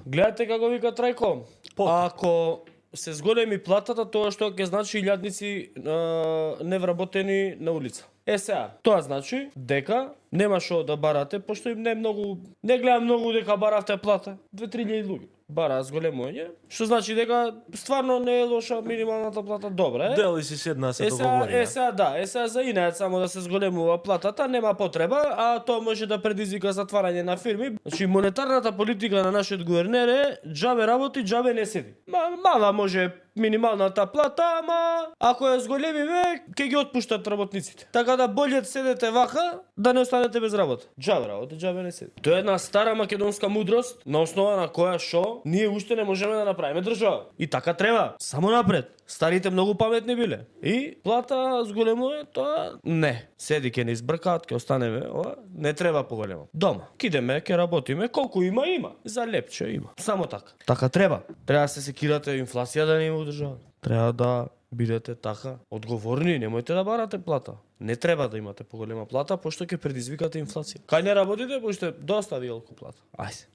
Гледате како вика Трајко. Ако се зголеми платата, тоа што ќе значи илјадници невработени на улица. Сега, тоа значи дека нема што да барате, пошто им не гледам многу дека баравте плата. 2-3 луѓе бараат зголемување, што значи дека стварно не е лоша минималната плата, добра е. Дели си седна се договори. Сега за инат само да се зголемува платата, нема потреба, а тоа може да предизвика затварање на фирми. Значи монетарната политика на нашиот гувернер е џабе работи, џабе не седи. Мала може минималната плата, ама ако ја зголемиме, ќе ги отпуштат работниците. Така да болje седете вака, да не останете без работа. Џабе работи, џабе не седи. Тоа е една стара македонска мудрост, на основа на која шо ние уште не можеме да направиме држава. И така треба. Само напред. Старите многу паметни биле. И плата зголемува, тоа не. Седи ќе не избркаат, ќе останеме, не треба поголемо. Дома. Кидеме, ќе работиме, колку има. За лепче има. Само така. Така треба. Треба да се секирате инфлација да не има држава. Треба да бидете така одговорни, немојте да барате плата. Не треба да имате поголема плата, пошто ќе предизвикате инфлација. Кај не работите, пошто доста вилку плата. Ајде.